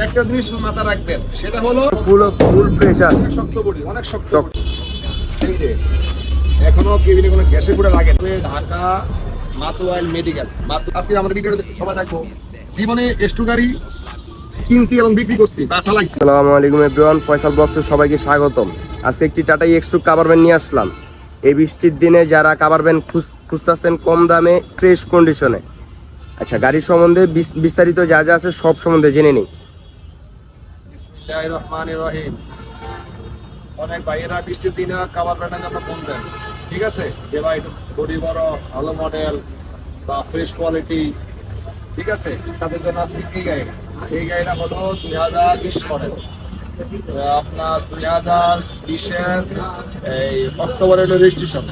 একটা জিনিস মাথা রাখবেন, সেটা হলো ফুল ফ্রেশ আছে, শক্ত বডি, অনেক শক্ত। এই যে এখনো কেবিনে কোনো গ্যাসের পুরো লাগে না। ঢাকা মাতুয়াইল মেডিকেল। আজকে আমাদের ভিডিওতে সবাই থাকবো জীবনে এস্টু গাড়ি কিনছি এবং বিক্রি করছি বা চালাইছি। আসসালামু আলাইকুম এভরিওয়ান, ফয়সাল ব্লগসে সবাইকে স্বাগতম। আজকে একটি টাটা এক্সট্রু কাভার ভ্যান নিয়ে আসলাম। এই বৃষ্টির দিনে যারা কাভার ভ্যান খুঁজতেছেন কম দামে ফ্রেশ কন্ডিশনে, আচ্ছা গাড়ির সম্বন্ধে বিস্তারিত যা যা আছে সব সম্বন্ধে জেনে নিই। বিসমিল্লাহির রহমানির রহিম। অনেক ভাইয়েরা বৃষ্টির দিনে কাভার ভ্যানের জন্য ফোন দেন, ঠিক আছে, যে ভাই বডি বড়, ভালো মডেল বা ফ্রেশ কোয়ালিটি, ঠিক আছে, তাদের জন্য আজকে এই গাড়িটা হলো 2020 মডেল। আপনার 2020-এর এই অক্টোবরের রেজিস্ট্রেশন,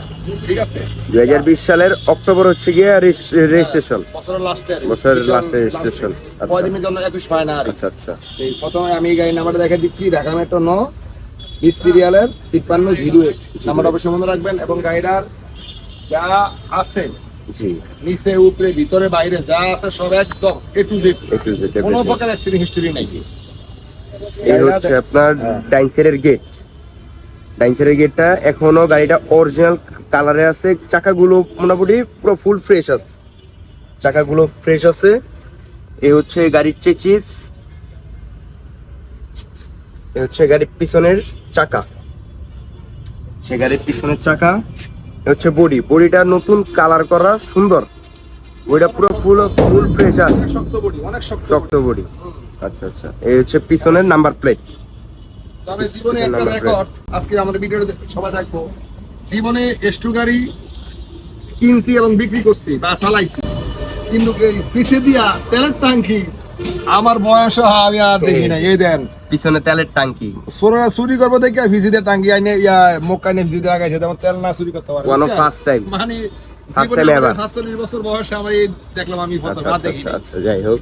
ঠিক আছে। 2020 সালের অক্টোবর হচ্ছে গিয়ে রেজিস্ট্রেশন, বছরের লাস্টে রেজিস্ট্রেশন। কয়দিনের জন্য 21 পায় না আর। আচ্ছা আচ্ছা, এই প্রথমে আমি এই গাড়ির নাম্বারটা দেখে দিচ্ছি, ঢাকা মেট্রো 9 20 সিরিয়ালের 5308 নাম্বারটা অবশ্যই মনে রাখবেন। এবং গাড়িটার যা আছে জি, নিচে উপরে ভিতরে বাইরে যা আছে সব একদম এ টু জেড, কোনো প্রকার অ্যাক্সিডেন্ট হিস্টরি নাই। এই হচ্ছে আপনার ডাইনসারের গেটটা এখনো গাড়িটা অরিজিনাল কালারে আছে। চাকাগুলো মোটামুটি পুরো ফুল ফ্রেশ আছে। এই হচ্ছে গাড়ির চেচিস, এই হচ্ছে গাড়ির পিছনের চাকা, এই হচ্ছে বডিটা নতুন কালার করা, সুন্দর। বডিটা পুরো ফুল ফ্রেশ আছে, শক্ত বডি, অনেক শক্ত বডি। আচ্ছা আচ্ছা, এই হচ্ছে পিছনের নাম্বার প্লেট। তবে জীবনে একটা রেকর্ড, আজকে আমাদের ভিডিওতে সবাই থাকবো জীবনে এস্টু গাড়ি কিনছি এবং বিক্রি করছি বা চালাইছি, কিন্তু এই পিছে দিয়া তেলের ট্যাঙ্কি আমার বয়স আমি আর দেখি না। এই দেন পিছনে তেলের টাঙ্কি, সোনারা চুরি করবো দেখে ভিসি দিয়ে টাঙ্কি আইনে মুখ কাইনে ভিসি দিয়ে লাগাইছে, তেমন তেল না চুরি করতে পারে। ওয়ান অফ ফার্স্ট টাইম, মানে ফার্স্ট টাইম এভার। 45 বছর বয়সে আমার এই দেখলাম আমি ফটো আচ্ছা বাদ আচ্ছা দেখি। আচ্ছা, যাই হোক,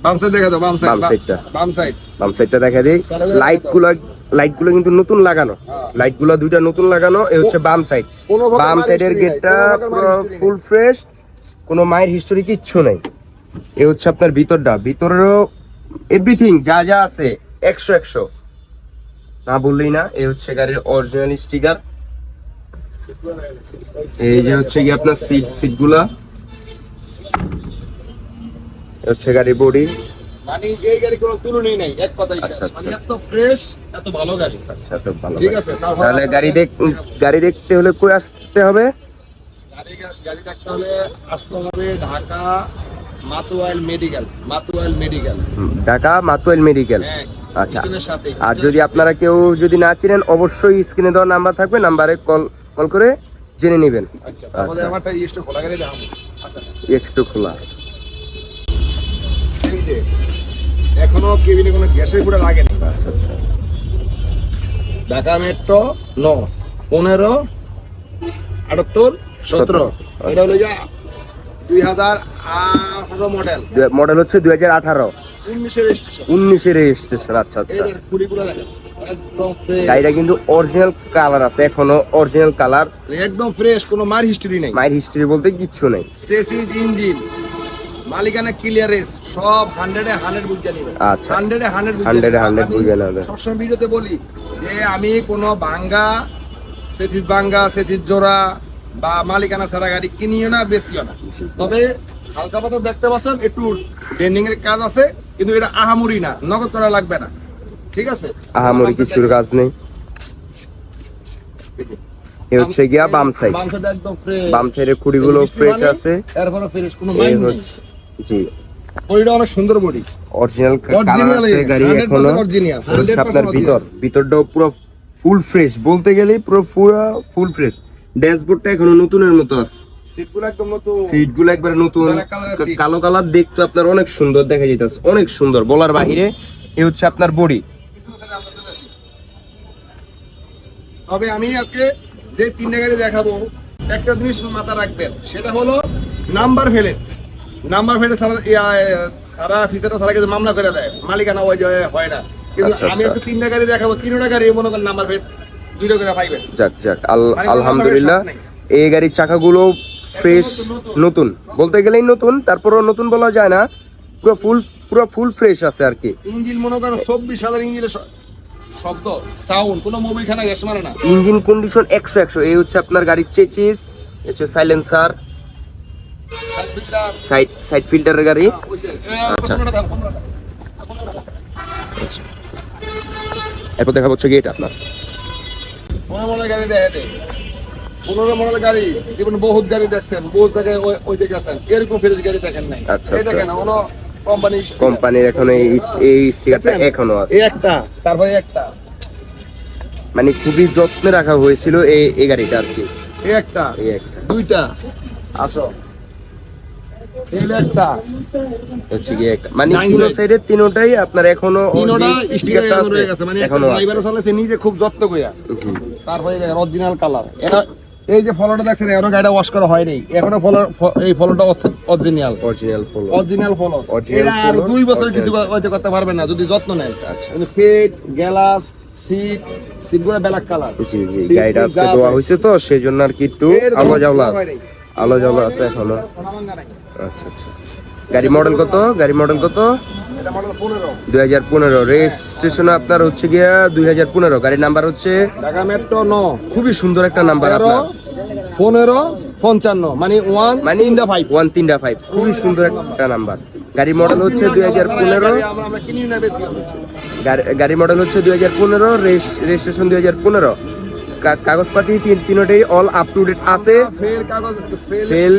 বাম সাইড দেখা দাও, বাম সাইডটা দেখা দিই। লাইটগুলো কিন্তু নতুন লাগানো, দুইটা নতুন লাগানো। এই হচ্ছে বাম সাইডের গেটটা পুরো ফুল ফ্রেশ, কোনো মায়ের হিস্টোরি কিচ্ছু নাই। এই হচ্ছে আপনার ভিতরেরও এভরিথিং যা যা আছে 100 না বললেই না। এই হচ্ছে গাড়ির অরিজিনাল স্টিকার। এই যে হচ্ছে কি আপনার সিটগুলা, হচ্ছে গাড়ির বডি। মানে এই গাড়ি কোনো তুলনাই নাই, এক কথাই শেষ। আচ্ছা, মানে এত ফ্রেশ, এত ভালো গাড়ি। আচ্ছা, তো ভালো। ঠিক আছে, তাহলে গাড়ি দেখতে হলে কই আসতে হবে? গাড়ি দেখতে হলে আসতে হবে ঢাকা মাতুয়াইল মেডিকেল। ঢাকা মাতুয়াইল মেডিকেল। হ্যাঁ, আচ্ছা, স্টেশনের সাথে। আর যদি আপনারা কেউ যদি না চিনেন, অবশ্যই স্ক্রিনে দেওয়া নাম্বার থাকবে, নাম্বারে কল করে জেনে নেবেন। আচ্ছা, তাহলে আমারটা ইস্টো খোলা গাড়ি দেখাবো। এক্সট্রা খোলা, এই যে এখনো কেবিনে কোনো গ্যাসের পুরো লাগে না। আচ্ছা আচ্ছা, ঢাকা মেট্রো 9 15 78 17। এটা হলো যে 2018 মডেল হচ্ছে 2018 19 রেজিস্ট্রেশন। আচ্ছা আচ্ছা, এই যে খুলিগুলো দেখেন একদম ফ্রেশ, গাড়িটা কিন্তু অরিজিনাল কালার আছে, এখনো অরিজিনাল কালার, একদম ফ্রেশ, কোনো মার হিস্টরি নাই। মাইর হিস্টরি বলতে কিচ্ছু নেই। চেসিস, ইঞ্জিন, মালিকানা ক্লিয়ারেন্স সব 100 এ 100 বুঝে নেবেন। আচ্ছা, 100 এ 100 বুঝে নেবেন। সবসময় ভিডিওতে বলি যে আমি কোনো চেসিস জোড়া বা মালিকানা ছাড়া গাড়ি কিনিও না, বেশিও না। তবে হালকা পাতলা দেখতে পাচ্ছেন একটু ডেন্ডিং এর কাজ আছে, কিন্তু এটা আহামরি না, নগদ করা লাগবে না, ঠিক আছে। আহামরি কিছুর কাজ নেই। এই হচ্ছে গিয়া বাম সাইড, একদম ফ্রেশ, বাম সাইডের খুঁড়িগুলো ফ্রেশ আছে, এরপরও ফ্রেশ, কোনো এই মাইন্ড নেই। হচ্ছে জি, বডিটা অনেক সুন্দর বডি, অরিজিনাল কালার আছে গাড়ি এখনো। হচ্ছে আপনার ভিতরটাও পুরো ফুল ফ্রেশ, বলতে গেলে পুরো ফুল ফ্রেশ। ড্যাশবোর্ডটা এখনো নতুনের মতো আছে, সিটগুলো একদম নতুন, সিটগুলো একবারে নতুন, কালো কালার, দেখতে আপনার অনেক সুন্দর দেখা যাইতাছে, অনেক সুন্দর বলার বাহিরে। এই হচ্ছে আপনার বডি। তবে আমি আজকে যে 3টা গাড়ি দেখাবো, একটা জিনিস মাথা রাখবেন, সেটা হলো নাম্বার প্লেট সারা ফিচারটা সারা কিছু মামলা করে দেয়, মালিকানা ওই যে হয় না। কিন্তু আমি আজকে 3টা গাড়ি দেখাবো, 3টা গাড়ি মনে করেন নাম্বার প্লেট 2টা করে পাইবেন। যাক আলহামদুলিল্লাহ। এই গাড়ির চাকাগুলো ফ্রেশ নতুন বলতে গেলেই নতুন, তারপরও নতুন বলা যায় না, পুরো ফুল ফ্রেশ আছে আর কি। ইঞ্জিন মনে করেন 24 সালের ইঞ্জিনের শব্দ সাউন্ড কোনো মোবাইল খানা গ্যাস মারে না। ইঞ্জিন কন্ডিশন 100 এই হচ্ছে আপনার গাড়ির চেচিস, হচ্ছে সাইলেন্সার, সাইড ফিল্টারের গাড়ি। আচ্ছা এরপর দেখা হচ্ছে গেট আপনার 15 মডেলের গাড়ি দেখে দেয়, 15 মডেলের গাড়ি জীবন বহুত গাড়ি দেখছেন, বহুত জায়গায় ওই দিকে আছেন, এরকম ফ্রেশ গাড়ি দেখেন নাই। আচ্ছা, এই দেখেন কোনো কোম্পানির এখন এই স্টিকারটা এখনো আছে, এই একটা তারপরে একটা মানে খুবই যত্নে রাখা হয়েছিল এই গাড়িটা আর কি। এই একটা দুইটা আসো এই একটা হচ্ছে কি একটা মানে তিনো সাইডে তিনোটাই আপনার এখনো তিনোটা স্টিকারটা আছে, মানে এখনো ড্রাইভার চালাচ্ছে নিজে খুব যত্ন কইরা। তারপরে দেখেন অরিজিনাল কালার, এটা এই যে ফলোটা দেখছেন এখনো গাড়িটা ওয়াশ করা হয়নি, এখনো ফলো, এই ফলোটা অরিজিনাল ফলো। এটা আর 2 বছর কিছু করতে পারবেন না যদি যত্ন নেন। আচ্ছা কিন্তু পেট গ্লাস সিটগুলো ব্ল্যাক কালার। জি গাড়িটা আজকে ধোয়া হয়েছে তো সেজন্য আর কি একটু আলো জ্বালা আছে এখনো। আচ্ছা গাড়ি মডেল কত? এটা মডেল 15 2015 রেজিস্ট্রেশন আপনার হচ্ছে গিয়া 2015, গাড়ির নাম্বার হচ্ছে ঢাকা মেট্রো 9। খুবই সুন্দর একটা নাম্বার আপনার 1555 মানে 135 খুবই সুন্দর একটা নাম্বার। গাড়ি মডেল হচ্ছে 2015, আমরা কিনি না বেশি। গাড়ি মডেল হচ্ছে 2015, রেজিস্ট্রেশন 2015, কাগজপাতি তিনটাই অল আপ টু ডেট আছে। ফেল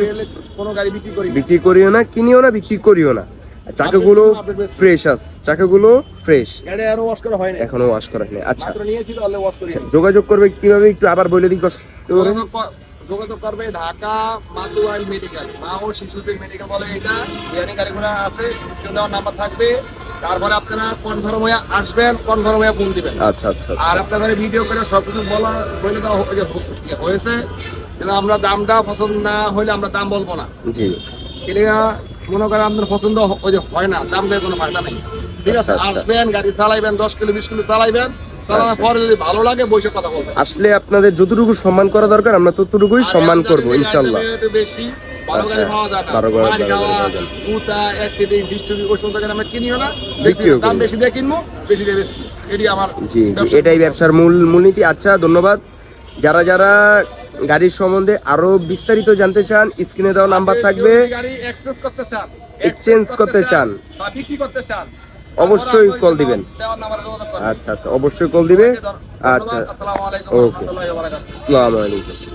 কোনো গাড়ি বিক্রি করিও না, কিনিও না, বিক্রি করিও না। চাকাগুলো ফ্রেশ আছে, চাকাগুলো ফ্রেশ, গাড়ি আরো ওয়াশ করা হয়নি, এখনো ওয়াশ করা হয়নি। আচ্ছা মাত্র নিয়েছিল হলে ওয়াশ করি। যোগাযোগ করবে কিভাবে একটু আবার বলে দিন। যোগাযোগ করবে ঢাকা মাতুয়াইল মেডিকেল, মা ও শিশু মেডিকেল বলে এটা, যেখানে গাড়িগুলো আছে স্ক্রিনে দেওয়ার নাম্বার থাকবে। তারপরে আপনারা কনফার্ম হয়ে আসবেন, কনফার্ম হয়ে ফোন দিবেন। আচ্ছা আর আপনাদের ভিডিও করে সবকিছু বলে দেওয়া হয়েছে, কিন্তু আমরা দামটা পছন্দ না হলে আমরা দাম বলবো না। জি এটা মনে করেন আপনার পছন্দ হয় না, দাম দিয়ে কোনো ফায়দা নেই। ঠিক আছে, আসবেন গাড়ি চালাইবেন, 10 কিলো 20 কিলো চালাইবেন, চালানোর পরে যদি ভালো লাগে বসে কথা বলবেন। আসলে আপনাদের যতটুকু সম্মান করা দরকার আমরা ততটুকুই সম্মান করবো ইনশাআল্লাহ। বেশি ভালো গাড়ি পাওয়া যায় না, মার খাওয়া কুতা অ্যাক্সিডেন্ট হিস্টরি ওই সব জায়গায় আমরা কিনিও না, দাম বেশি দিয়ে কিনবো, বেশি দিয়ে বেশি। এটি আমার জি এটাই ব্যবসার মূলনীতি। আচ্ছা ধন্যবাদ। যারা গাড়ির সম্বন্ধে আরো বিস্তারিত জানতে চান স্ক্রিনে দেওয়া নাম্বার থাকবে, এক্সচেঞ্জ করতে চান বা বিক্রি করতে চান অবশ্যই কল দিবেন। আচ্ছা অবশ্যই কল দিবে। আচ্ছা আসসালামু আলাইকুম ওকে ওয়া রাহমাতুল্লাহি ওয়া বারাকাতুহু। আসসালামু আলাইকুম।